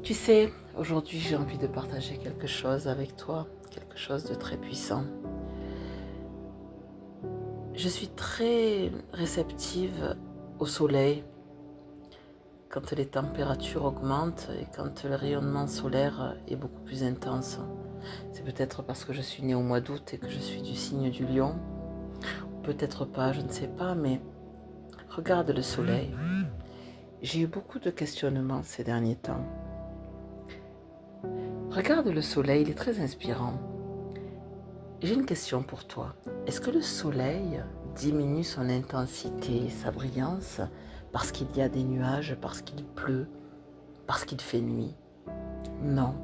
Tu sais, aujourd'hui j'ai envie de partager quelque chose avec toi, quelque chose de très puissant. Je suis très réceptive au soleil quand les températures augmentent et quand le rayonnement solaire est beaucoup plus intense. C'est peut-être parce que je suis née au mois d'août et que je suis du signe du lion. Peut-être pas, je ne sais pas, mais regarde le soleil. J'ai eu beaucoup de questionnements ces derniers temps. Regarde le soleil, il est très inspirant. J'ai une question pour toi. Est-ce que le soleil diminue son intensité et sa brillance parce qu'il y a des nuages, parce qu'il pleut, parce qu'il fait nuit? Non.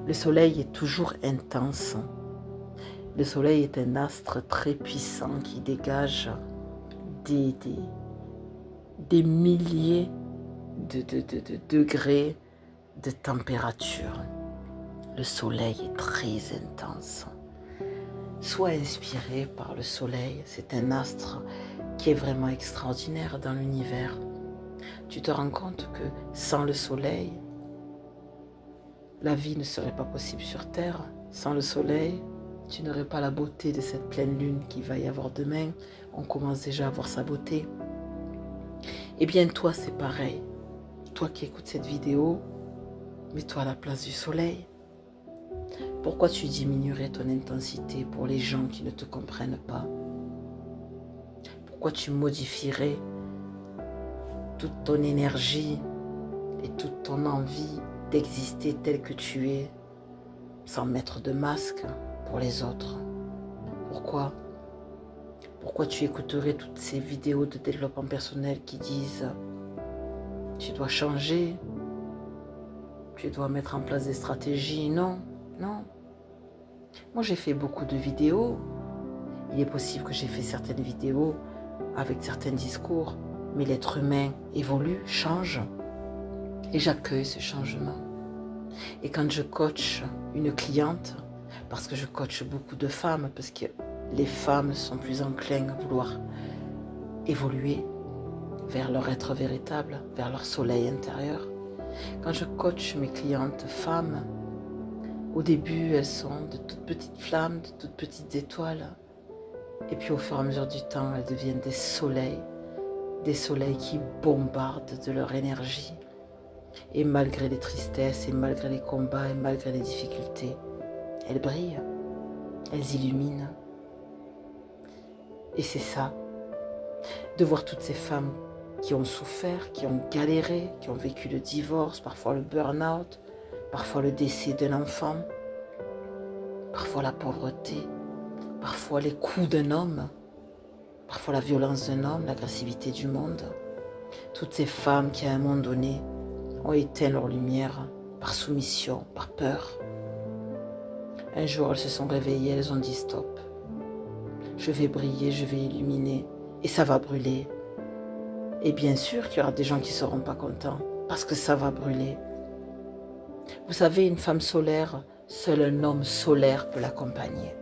Le soleil est toujours intense. Le soleil est un astre très puissant qui dégage des, des, des milliers de degrés de température. Le soleil est très intense. Sois inspiré par le soleil, c'est un astre qui est vraiment extraordinaire dans l'univers. Tu te rends compte que sans le soleil, la vie ne serait pas possible sur Terre. Sans le soleil, tu n'aurais pas la beauté de cette pleine lune qu'il va y avoir demain. On commence déjà à voir sa beauté. Eh bien toi, c'est pareil. Toi qui écoutes cette vidéo, mets-toi à la place du soleil. Pourquoi tu diminuerais ton intensité pour les gens qui ne te comprennent pas? Pourquoi tu modifierais toute ton énergie et toute ton envie d'exister tel que tu es sans mettre de masque pour les autres? Pourquoi? Pourquoi tu écouterais toutes ces vidéos de développement personnel qui disent tu dois changer, tu dois mettre en place des stratégies? Non, non. Moi j'ai fait beaucoup de vidéos. Il est possible que j'ai fait certaines vidéos avec certains discours, mais l'être humain évolue, change, et j'accueille ce changement. Et quand je coach une cliente, parce que je coach beaucoup de femmes, parce que les femmes sont plus enclines à vouloir évoluer vers leur être véritable, vers leur soleil intérieur. Quand je coach mes clientes femmes, au début elles sont de toutes petites flammes, de toutes petites étoiles, et puis au fur et à mesure du temps elles deviennent des soleils qui bombardent de leur énergie. Et malgré les tristesses, et malgré les combats, et malgré les difficultés, elles brillent, elles illuminent. Et c'est ça, de voir toutes ces femmes qui ont souffert, qui ont galéré, qui ont vécu le divorce, parfois le burn-out, parfois le décès d'un enfant, parfois la pauvreté, parfois les coups d'un homme, parfois la violence d'un homme, l'agressivité du monde. Toutes ces femmes qui à un moment donné ont éteint leur lumière par soumission, par peur. Un jour, elles se sont réveillées, elles ont dit stop. Je vais briller, je vais illuminer et ça va brûler. Et bien sûr qu'il y aura des gens qui ne seront pas contents parce que ça va brûler. Vous savez, une femme solaire, seul un homme solaire peut l'accompagner.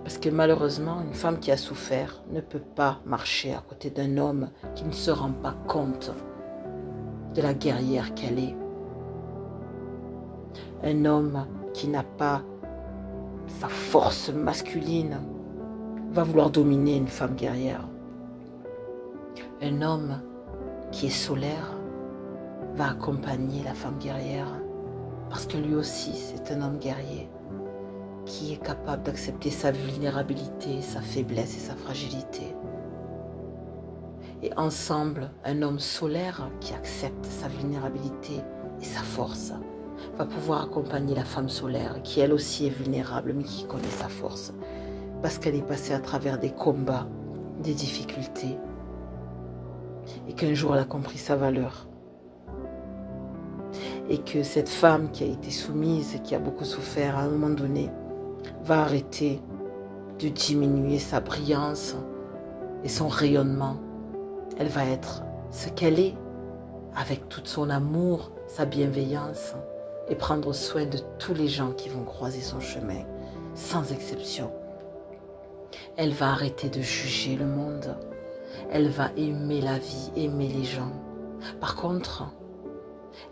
Parce que malheureusement, une femme qui a souffert ne peut pas marcher à côté d'un homme qui ne se rend pas compte de la guerrière qu'elle est. Un homme qui n'a pas sa force masculine va vouloir dominer une femme guerrière. Un homme qui est solaire va accompagner la femme guerrière parce que lui aussi c'est un homme guerrier qui est capable d'accepter sa vulnérabilité, sa faiblesse et sa fragilité. Et ensemble, un homme solaire qui accepte sa vulnérabilité et sa force va pouvoir accompagner la femme solaire qui elle aussi est vulnérable mais qui connaît sa force parce qu'elle est passée à travers des combats, des difficultés et qu'un jour elle a compris sa valeur. Et que cette femme qui a été soumise et qui a beaucoup souffert à un moment donné va arrêter de diminuer sa brillance et son rayonnement. Elle va être ce qu'elle est avec tout son amour, sa bienveillance et prendre soin de tous les gens qui vont croiser son chemin, sans exception. Elle va arrêter de juger le monde. Elle va aimer la vie, aimer les gens. Par contre,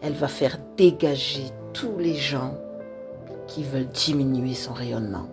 Elle va faire dégager tous les gens qui veulent diminuer son rayonnement.